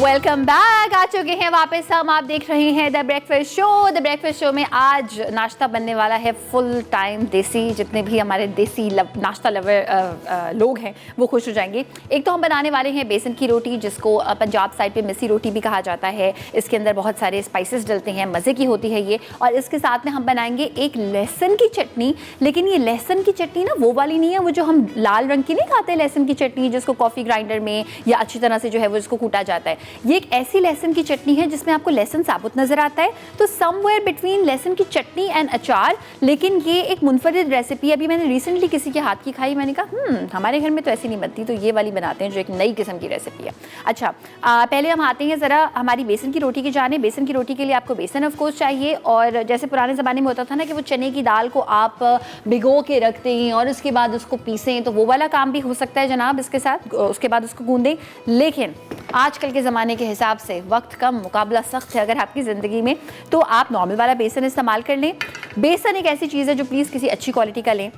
Welcome back. आ चुके हैं वापस हम। आप देख रहे हैं the breakfast show. The breakfast show में आज नाश्ता बनने वाला है फुल टाइम देसी। जितने भी हमारे देसी नाश्ता लवर लोग हैं वो खुश हो जाएंगे। एक तो हम बनाने वाले हैं बेसन की रोटी, जिसको पंजाब साइड पे मिस्सी रोटी भी कहा जाता है। इसके अंदर बहुत सारे स्पाइसेस डलते हैं, मज़े की होती है ये। और इसके साथ में हम बनाएंगे एक लहसुन की चटनी। लेकिन ये लहसुन की चटनी ना वो वाली नहीं है, वो जो हम लाल रंग की नहीं खाते लहसुन की चटनी, जिसको कॉफ़ी ग्राइंडर में या अच्छी तरह से जो है वो इसको कूटा जाता है। ये एक ऐसी लहसुन की चटनी है जिसमें आपको लहसुन साबुत नजर आता है, तो समवेयर बिटवीन लहसुन की चटनी एंड अचार। लेकिन ये एक मुनफरिद रेसिपी। अभी मैंने रिसेंटली किसी के हाथ की खाई, मैंने कहा हमारे घर में तो ऐसी नहीं बनती, तो ये वाली बनाते हैं जो एक नई किस्म की रेसिपी है। अच्छा, पहले हम आते हैं ज़रा हमारी बेसन की रोटी की जाने। बेसन की रोटी के लिए आपको बेसन ऑफ कोर्स चाहिए, और जैसे पुराने ज़माने में होता था ना कि वो चने की दाल को आप भिगो के रखते हैं और उसके बाद उसको पीसें, तो वो वाला काम भी हो सकता है जनाब इसके साथ। उसके बाद उसको गूंदें। लेकिन आजकल के ज़माने के हिसाब से वक्त कम, मुकाबला सख्त है अगर आपकी ज़िंदगी में, तो आप नॉर्मल वाला बेसन इस्तेमाल कर लें। बेसन एक ऐसी चीज़ है जो प्लीज़ किसी अच्छी क्वालिटी का लें।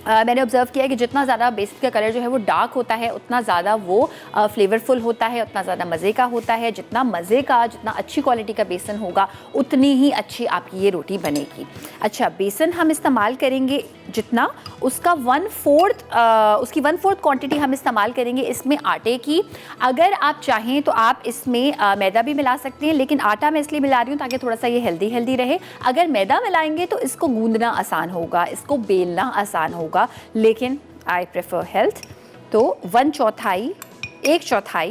मैंने ऑब्ज़र्व किया है कि जितना ज़्यादा बेसन का कलर जो है वो डार्क होता है, उतना ज़्यादा वो फ्लेवरफुल होता है, उतना ज़्यादा मज़े का होता है। जितना मज़े का, जितना अच्छी क्वालिटी का बेसन होगा, उतनी ही अच्छी आपकी ये रोटी बनेगी। अच्छा, बेसन हम इस्तेमाल करेंगे जितना, उसका 1/4 उसकी 1/4 क्वांटिटी हम इस्तेमाल करेंगे इसमें आटे की। अगर आप चाहें तो आप इसमें मैदा भी मिला सकते हैं, लेकिन आटा मैं इसलिए मिला रही हूँ ताकि थोड़ा सा ये हेल्दी रहे। अगर मैदा मिलाएंगे तो इसको गूंदना आसान होगा, इसको बेलना आसान होगा, लेकिन आई प्रेफर हेल्थ। तो 1/4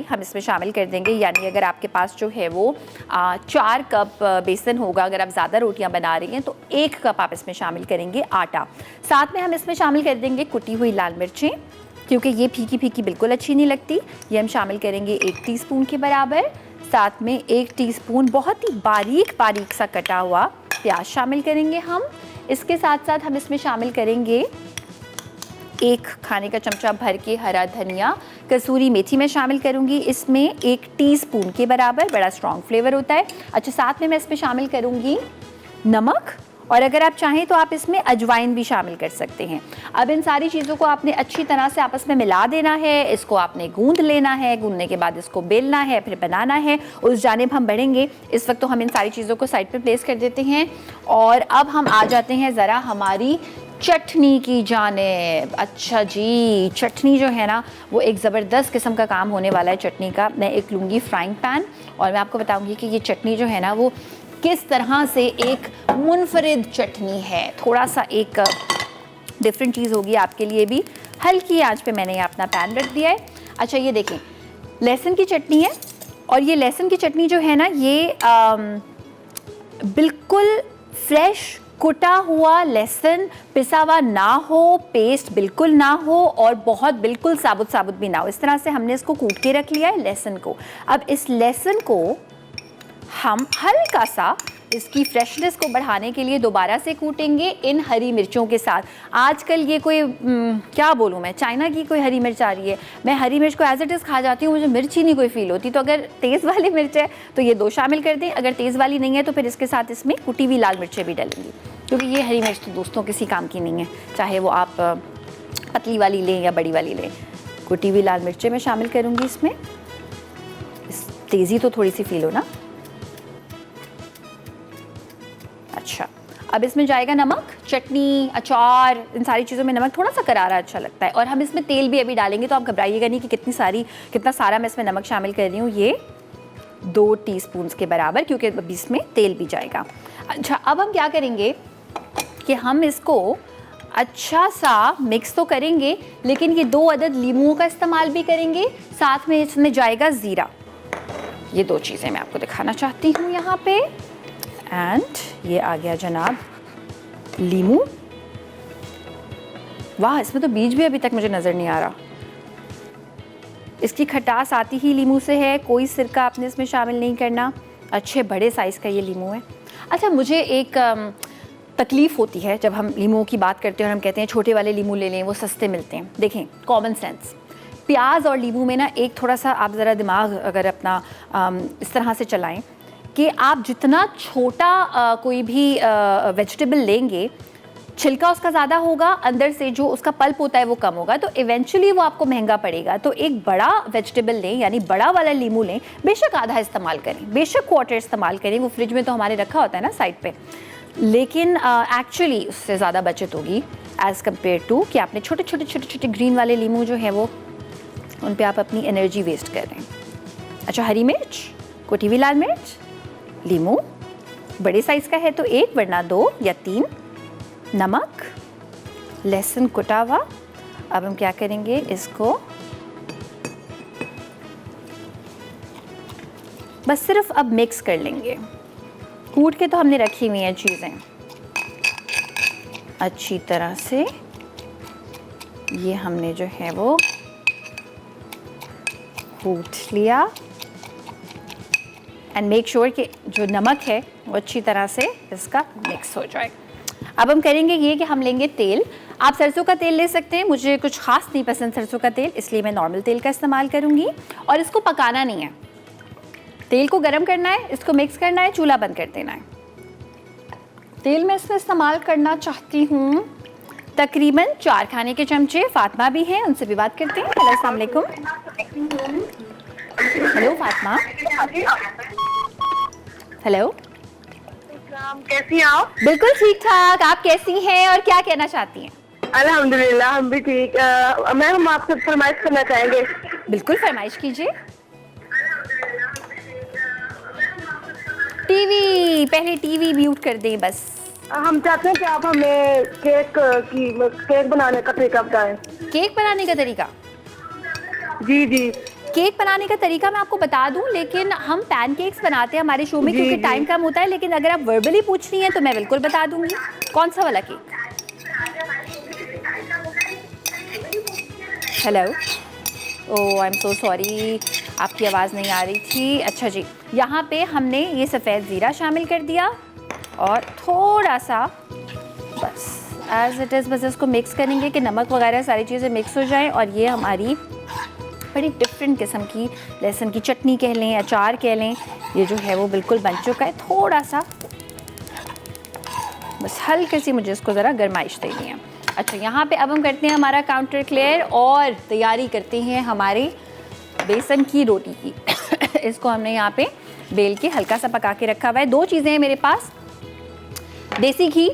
हम इसमें शामिल कर देंगे। यानी अगर आपके पास जो है वो 4 कप बेसन होगा, अगर आप ज़्यादा रोटियां बना रही हैं तो 1 कप आप इसमें शामिल करेंगे आटा। साथ में हम इसमें शामिल कर देंगे कुटी हुई लाल मिर्चें, क्योंकि ये फीकी फीकी बिल्कुल अच्छी नहीं लगती। ये हम शामिल करेंगे 1 टीस्पून के बराबर। साथ में 1 टीस्पून बहुत ही बारीक सा कटा हुआ प्याज शामिल करेंगे हम। इसके साथ साथ हम इसमें शामिल करेंगे 1 खाने का चमचा भर के हरा धनिया। कसूरी मेथी मैं शामिल करूंगी इसमें 1 टीस्पून के बराबर, बड़ा स्ट्रॉन्ग फ्लेवर होता है। अच्छा, साथ में मैं इसमें शामिल करूंगी नमक, और अगर आप चाहें तो आप इसमें अजवाइन भी शामिल कर सकते हैं। अब इन सारी चीज़ों को आपने अच्छी तरह से आपस में मिला देना है। इसको आपने गूंद लेना है, गूंदने के बाद इसको बेलना है, फिर बनाना है। उस जानिब हम बढ़ेंगे। इस वक्त तो हम इन सारी चीज़ों को साइड पर प्लेस कर देते हैं, और अब हम आ जाते हैं ज़रा हमारी चटनी की जानिब। अच्छा जी, चटनी जो है ना वो एक ज़बरदस्त किस्म का काम होने वाला है चटनी का। मैं एक लूँगी फ्राइंग पैन, और मैं आपको बताऊँगी कि ये चटनी जो है ना वो किस तरह से एक मुनफरिद चटनी है। थोड़ा सा एक डिफरेंट चीज़ होगी आपके लिए भी। हल्की आंच पे मैंने अपना पैन रख दिया है। अच्छा, ये देखें, लहसुन की चटनी है, और ये लहसुन की चटनी जो है ना ये बिल्कुल फ्रेश कुटा हुआ लहसुन, पिसा हुआ ना हो, पेस्ट बिल्कुल ना हो, और बहुत बिल्कुल साबुत भी ना हो। इस तरह से हमने इसको कूट के रख लिया है लहसुन को। अब इस लहसुन को हम हल्का सा इसकी फ्रेशनेस को बढ़ाने के लिए दोबारा से कूटेंगे इन हरी मिर्चों के साथ। आजकल ये कोई क्या बोलूँ मैं, चाइना की कोई हरी मिर्च आ रही है। मैं हरी मिर्च को एज इट इज़ खा जाती हूँ, मुझे मिर्च ही नहीं कोई फील होती। तो अगर तेज़ वाली मिर्च है तो ये 2 शामिल कर दें, अगर तेज़ वाली नहीं है तो फिर इसके साथ इसमें कुटी हुई लाल मिर्चें भी डालेंगी, क्योंकि ये हरी मिर्च तो दोस्तों किसी काम की नहीं है, चाहे वो आप पतली वाली लें या बड़ी वाली लें। कुटी हुई लाल मिर्चें मैं शामिल करूँगी इसमें, तेज़ी तो थोड़ी सी फील हो ना। अच्छा, अब इसमें जाएगा नमक। चटनी, अचार, इन सारी चीज़ों में नमक थोड़ा सा करारा अच्छा लगता है। और हम इसमें तेल भी अभी डालेंगे, तो आप घबराइएगा नहीं कि कितना सारा मैं इसमें नमक शामिल कर रही हूँ। ये 2 टीस्पून के बराबर, क्योंकि अभी इसमें तेल भी जाएगा। अच्छा, अब हम क्या करेंगे कि हम इसको अच्छा सा मिक्स तो करेंगे, लेकिन ये 2 अदद लीमुओं का इस्तेमाल भी करेंगे। साथ में इसमें जाएगा ज़ीरा। ये 2 चीज़ें मैं आपको दिखाना चाहती हूँ यहाँ पे। एंड ये आ गया जनाब लीमू। वाह, इसमें तो बीज भी अभी तक मुझे नज़र नहीं आ रहा। इसकी खटास आती ही लीमू से है, कोई सिरका आपने इसमें शामिल नहीं करना। अच्छे बड़े साइज़ का ये लीमू है। अच्छा, मुझे एक तकलीफ़ होती है जब हम लीमू की बात करते हैं और हम कहते हैं छोटे वाले लीमू ले लें, वो सस्ते मिलते हैं। देखें, कॉमन सेंस, प्याज और लीमू में ना एक थोड़ा सा आप ज़रा दिमाग अगर अपना इस तरह से चलाएं कि आप जितना छोटा कोई भी वेजिटेबल लेंगे छिलका उसका ज़्यादा होगा, अंदर से जो उसका पल्प होता है वो कम होगा, तो इवेंचुअली वो आपको महंगा पड़ेगा। तो एक बड़ा वेजिटेबल लें, यानी बड़ा वाला लीमू लें, बेशक आधा इस्तेमाल करें, बेशक क्वार्टर इस्तेमाल करें, वो फ्रिज में तो हमारे रखा होता है ना साइड पे, लेकिन एक्चुअली उससे ज़्यादा बचत होगी एज़ कम्पेयर टू कि आपने छोटे छोटे छोटे छोटे ग्रीन वाले लीमू जो है वो उन पे आप अपनी एनर्जी वेस्ट कर रहे हैं। अच्छा, हरी मिर्च, कुटी हुई लाल मिर्च, लीमू बड़े साइज़ का है तो 1 वरना 2 या 3, नमक, लहसुन कुटा हुआ। अब हम क्या करेंगे, इसको बस सिर्फ अब मिक्स कर लेंगे। कूट के तो हमने रखी हुई हैं चीज़ें, अच्छी तरह से ये हमने जो है वो कूट लिया। एंड मेक श्योर कि जो नमक है वो अच्छी तरह से इसका मिक्स हो जाए। अब हम करेंगे ये कि हम लेंगे तेल। आप सरसों का तेल ले सकते हैं, मुझे कुछ ख़ास नहीं पसंद सरसों का तेल, इसलिए मैं नॉर्मल तेल का इस्तेमाल करूँगी। और इसको पकाना नहीं है, तेल को गर्म करना है, इसको मिक्स करना है, चूल्हा बंद कर देना है। तेल मैं इसमें इस्तेमाल करना चाहती हूँ तकरीबन 4 खाने के चमचे। फातिमा भी हैं, उनसे भी बात करते हैं। हेलो, अस्सलाम वालेकुम। हेलो फातिमा। हेलो, कैसी हैं आप? बिल्कुल ठीक ठाक, आप कैसी हैं और क्या कहना चाहती हैं? अल्हम्दुलिल्लाह हम भी ठीक। मैम हम आपसे फरमाइश करना चाहेंगे। बिल्कुल, फरमाइश कीजिए। टीवी, पहले टीवी म्यूट कर दें बस। हम चाहते हैं कि आप हमें केक बनाने का तरीका बताएं। केक बनाने का तरीका? जी जी। केक बनाने का तरीका मैं आपको बता दूं, लेकिन हम पैनकेक्स बनाते हैं हमारे शो में क्योंकि टाइम कम होता है। लेकिन अगर आप वर्बली पूछ रही हैं तो मैं बिल्कुल बता दूंगी। कौन सा वाला cake? Hello, oh I am so sorry, आपकी आवाज़ नहीं आ रही थी। अच्छा जी, यहाँ पे हमने ये सफ़ेद ज़ीरा शामिल कर दिया और थोड़ा सा बस एज इट इज़, बस इसको मिक्स करेंगे कि नमक वगैरह सारी चीज़ें मिक्स हो जाएं। और ये हमारी बड़ी डिफरेंट किस्म की लहसुन की चटनी कह लें, अचार कह लें, ये जो है वो बिल्कुल बन चुका है। थोड़ा सा बस हल्के सी मुझे इसको ज़रा गरमाइश देनी है। अच्छा, यहाँ पे अब हम करते हैं हमारा काउंटर क्लियर और तैयारी करते हैं हमारे बेसन की रोटी की। इसको हमने यहाँ पे बेल के हल्का सा पका के रखा हुआ है। 2 चीज़ें हैं मेरे पास, देसी घी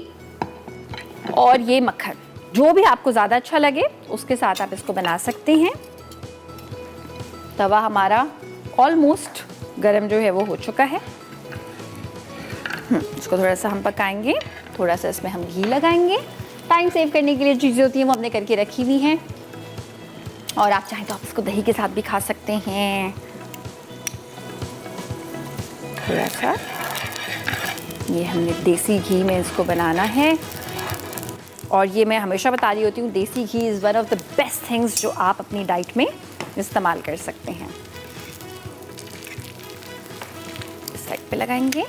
और ये मक्खन, जो भी आपको ज़्यादा अच्छा लगे उसके साथ आप इसको बना सकते हैं। तवा हमारा ऑलमोस्ट गरम जो है वो हो चुका है। इसको थोड़ा सा हम पकाएंगे, थोड़ा सा इसमें हम घी लगाएंगे। टाइम सेव करने के लिए चीज़ें होती हैं वो हमने करके रखी हुई हैं। और आप चाहें तो आप इसको दही के साथ भी खा सकते हैं। थोड़ा सा ये हमने देसी घी में इसको बनाना है। और ये मैं हमेशा बता रही होती हूँ, desi ghee is one of the best things जो आप अपनी डाइट में इस्तेमाल कर सकते हैं। इस साइड पे लगाएंगे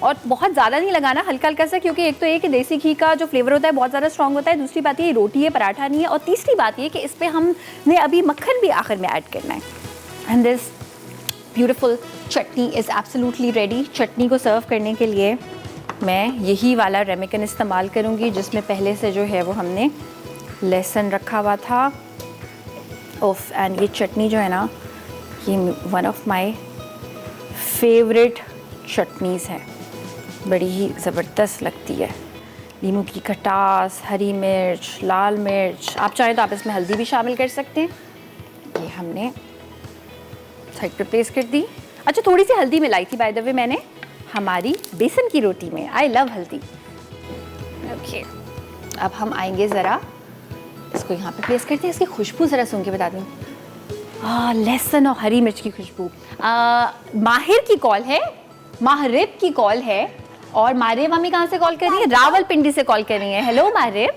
और बहुत ज़्यादा नहीं लगाना, हल्का हल्का सा, क्योंकि एक तो ये कि देसी घी का जो फ्लेवर होता है बहुत ज़्यादा स्ट्रॉन्ग होता है। दूसरी बात ये रोटी है, पराठा नहीं है। और तीसरी बात ये कि इस पर हमने अभी मक्खन भी आखिर में ऐड करना है। And this beautiful chutney is absolutely ready. Chutney को सर्व करने के लिए मैं यही वाला रेमिकन इस्तेमाल करूँगी जिसमें पहले से जो है वो हमने लहसुन रखा हुआ था। ओफ, एंड ये चटनी जो है ना, ये one of my favourite chutneys है, बड़ी ही ज़बरदस्त लगती है। नींबू की खटास, हरी मिर्च, लाल मिर्च, आप चाहें तो आप इसमें हल्दी भी शामिल कर सकते हैं। ये हमने साइड पे प्लेस कर दी। अच्छा, थोड़ी सी हल्दी मिलाई थी बाय द वे मैंने हमारी बेसन की रोटी में। आई लव हल्दी। ओके, अब हम आएंगे ज़रा इसको यहाँ पे प्लेस करते हैं। इसकी खुशबू ज़रा सुन के बता दूँ, लहसुन और हरी मिर्च की खुशबू। माहिर की कॉल है, माहरिब की कॉल है। और माहरिब हमें कहाँ से कॉल कर रही है? रावलपिंडी से कॉल कर रही है। हेलो माहरिब।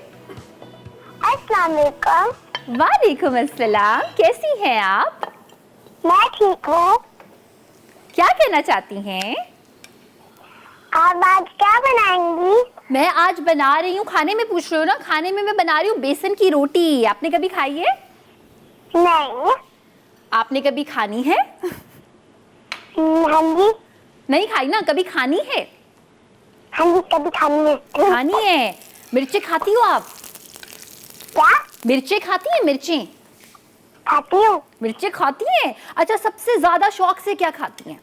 अस्सलाम वालेकुम। वालेकुम अस्सलाम, कैसी हैं आप? मैं ठीक हूँ। क्या कहना चाहती हैं? आप आज क्या बनाएंगी? मैं आज बना रही हूँ, खाने में पूछ रही हो ना? खाने में मैं बना रही हूँ बेसन की रोटी। आपने कभी खाई है? नहीं। आपने कभी खानी है? हाँ जी। नहीं खाई ना, कभी खानी है? हाँ जी, कभी खानी है। खानी है। मिर्ची खाती हो आप? क्या? मिर्ची खाती है? मिर्ची खाती हूँ। मिर्ची खाती है। अच्छा, सबसे ज्यादा शौक से क्या खाती हैं?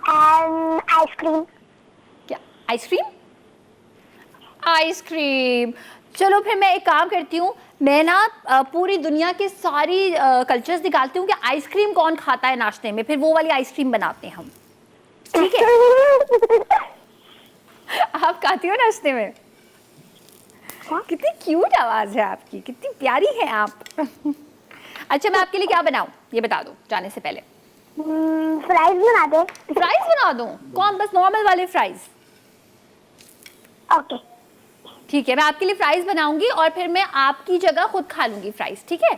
आइसक्रीम। क्या? आइसक्रीम? आइसक्रीम। चलो फिर मैं एक काम करती हूँ, मैं ना पूरी दुनिया के सारी कल्चर्स निकालती हूँ कि आइसक्रीम कौन खाता है नाश्ते में, फिर वो वाली आइसक्रीम बनाते हैं हम। ठीक है? आप खाती हो नाश्ते में? कितनी क्यूट आवाज है आपकी, कितनी प्यारी है आप। अच्छा, मैं आपके लिए क्या बनाऊं ये बता दो जाने से पहले। फ्राइज बना दे। फ्राइज बना दूं? कौन? बस नॉर्मल वाले फ्राइज? ओके। ठीक है, मैं आपके लिए फ्राइज बनाऊंगी और फिर मैं आपकी जगह खुद खा लूंगी फ्राइज, ठीक है?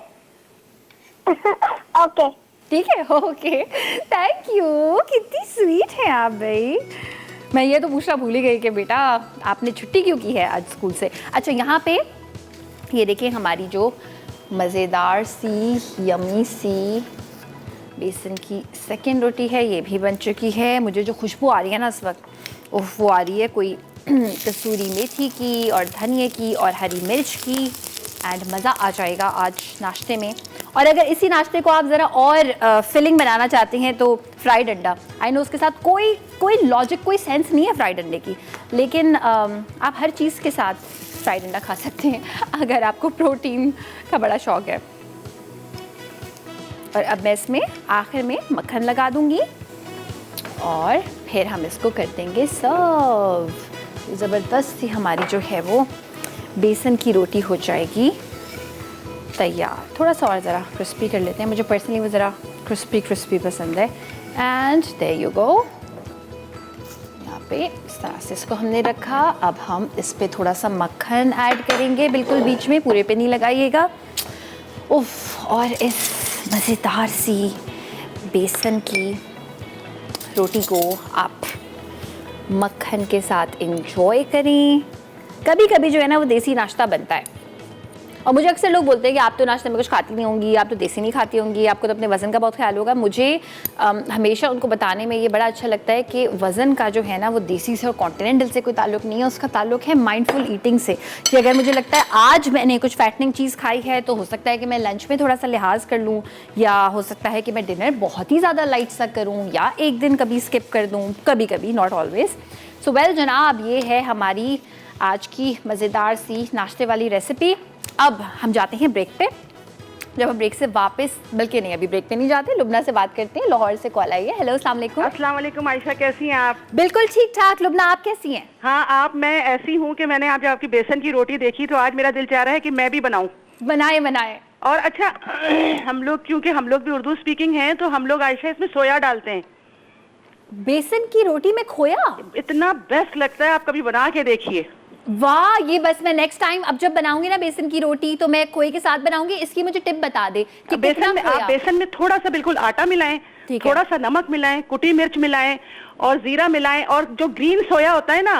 ओके। ठीक है, ओके, थैंक यू। कितनी स्वीट है आप भाई। मैं ये तो पूछना भूल ही गई कि बेटा आपने छुट्टी क्यों की है आज स्कूल से। अच्छा, यहाँ पे ये देखिए हमारी जो मज़ेदार सी यमी सी बेसन की सेकंड रोटी है, ये भी बन चुकी है। मुझे जो खुशबू आ रही है ना इस वक्त, वो आ रही है कोई कसूरी मेथी की और धनिए की और हरी मिर्च की, एंड मज़ा आ जाएगा आज नाश्ते में। और अगर इसी नाश्ते को आप ज़रा और फिलिंग बनाना चाहते हैं तो फ्राइड अंडा, आई नो उसके साथ कोई लॉजिक, कोई सेंस नहीं है फ्राइड अंडे की, लेकिन आप हर चीज़ के साथ फ्राइड अंडा खा सकते हैं अगर आपको प्रोटीन का बड़ा शौक है। और अब मैं इसमें आखिर में मक्खन लगा दूंगी और फिर हम इसको कर देंगे सर्व। ज़बरदस्त सी हमारी जो है वो बेसन की रोटी हो जाएगी तैयार। थोड़ा सा और ज़रा क्रिस्पी कर लेते हैं, मुझे पर्सनली वो ज़रा क्रिस्पी पसंद है। And there you go. यहाँ पे इस तरह से इसको हमने रखा। अब हम इस पे थोड़ा सा मक्खन ऐड करेंगे, बिल्कुल बीच में, पूरे पे नहीं लगाइएगा। उफ, और इस मज़ेदार सी बेसन की रोटी को आप मक्खन के साथ एंजॉय करें। कभी कभी जो है ना वो देसी नाश्ता बनता है, और मुझे अक्सर लोग बोलते हैं कि आप तो नाश्ते में कुछ खाती नहीं होंगी, आप तो देसी नहीं खाती होंगी, आपको तो अपने वज़न का बहुत ख्याल होगा। मुझे हमेशा उनको बताने में ये बड़ा अच्छा लगता है कि वज़न का जो है ना वो देसी से और कॉन्टिनेंटल से कोई ताल्लुक नहीं है, उसका ताल्लुक है माइंडफुल ईटिंग से। कि अगर मुझे लगता है आज मैंने कुछ फैटनिंग चीज़ खाई है तो हो सकता है कि मैं लंच में थोड़ा सा लिहाज कर लूँ, या हो सकता है कि मैं डिनर बहुत ही ज़्यादा लाइट सा करूँ, या एक दिन कभी स्किप कर दूँ, कभी कभी, नॉट ऑलवेज। सो वेल जनाब, ये है हमारी आज की मज़ेदार सी नाश्ते वाली रेसिपी। अब हम जाते हैं ब्रेक पे। जब हम ब्रेक से वापस, बल्कि नहीं अभी ब्रेक पे नहीं जाते, लुबना से बात करते हैं, लाहौर से कॉल आई है। हेलो, अस्सलाम वालेकुम। अस्सलाम वालेकुम आयशा, कैसी हैं आप? बिल्कुल ठीक ठाक। लुबना, आप कैसी हैं? हाँ, मैं ऐसी हूँ कि मैंने आज आपकी बेसन की रोटी देखी तो आज मेरा दिल चाह रहा है कि मैं भी बनाऊं। बनाए। और अच्छा, हम लोग, क्योंकि हम लोग भी उर्दू स्पीकिंग हैं, तो हम लोग आयशा इसमें सोया डालते हैं। बेसन की रोटी में खोया? इतना बेस्ट लगता है, आप कभी बना के देखिए। वाह, ये बस मैं नेक्स्ट टाइम अब जब बनाऊंगी ना बेसन की रोटी तो मैं खोए के साथ बनाऊंगी। इसकी मुझे टिप बता दे कि बेसन में, आप बेसन में थोड़ा सा बिल्कुल आटा मिलाएं, थोड़ा सा नमक मिलाएं, कुटी मिर्च मिलाएं और जीरा मिलाएं, और जो ग्रीन सोया होता है ना,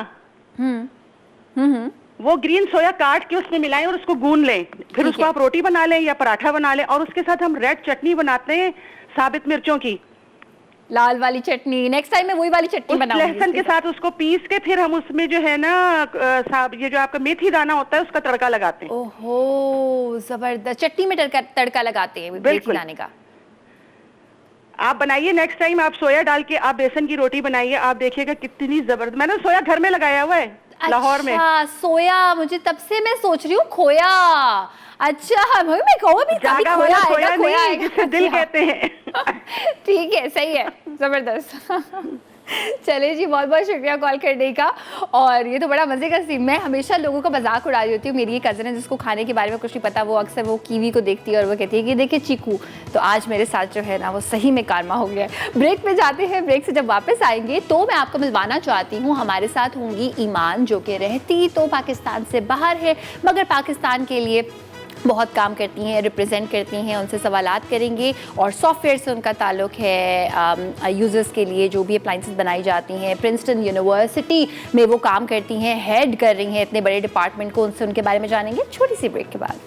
वो ग्रीन सोया काट के उसमें मिलाएं और उसको गूंद लें। फिर उसको आप रोटी बना लें या पराठा बना लें, और उसके साथ हम रेड चटनी बनाते हैं साबित मिर्चों की, लाल वाली चटनी। नेक्स्ट टाइम मैं वही वाली चटनी बनाऊंगी। लहसुन के साथ उसको पीस के फिर हम उसमें जो है ना ये जो आपका मेथी दाना होता है उसका तड़का लगाते हैं। ओहो, जबरदस्त। चटनी में तड़का लगाते हैं मेथी दाने का। आप बनाइए नेक्स्ट टाइम, आप सोया डाल के आप बेसन की रोटी बनाइए, आप देखिएगा कितनी जबरदस्त। मैंने सोया घर में लगाया हुआ है लाहौर में। सोया, मुझे तब से मैं सोच रही हूँ खोया। अच्छा, मैं कहूँ भी जागा वाला सोया नहीं, जिसे दिल कहते हैं। ठीक है, सही है, जबरदस्त। चलिए जी, बहुत बहुत शुक्रिया कॉल करने का। और ये तो बड़ा मजे का सीन। मैं हमेशा लोगों का मजाक उड़ा रही होती हूँ। मेरी एक कज़न है जिसको खाने के बारे में कुछ नहीं पता, वो अक्सर वो कीवी को देखती है और वो कहती है कि देखिए चीकू। तो आज मेरे साथ जो है ना वो सही में कारमा हो गया है। ब्रेक पे जाते हैं, ब्रेक से जब वापस आएंगे तो मैं आपको मिलवाना चाहती हूँ, हमारे साथ होंगी ईमान, जो कि रहती तो पाकिस्तान से बाहर है मगर पाकिस्तान के लिए बहुत काम करती हैं, रिप्रेजेंट करती हैं। उनसे सवालात करेंगे और सॉफ्टवेयर से उनका ताल्लुक है। यूज़र्स के लिए जो भी अप्लाइंसेस बनाई जाती हैं, प्रिंसटन यूनिवर्सिटी में वो काम करती हैं, हेड कर रही हैं इतने बड़े डिपार्टमेंट को। उनसे उनके बारे में जानेंगे छोटी सी ब्रेक के बाद।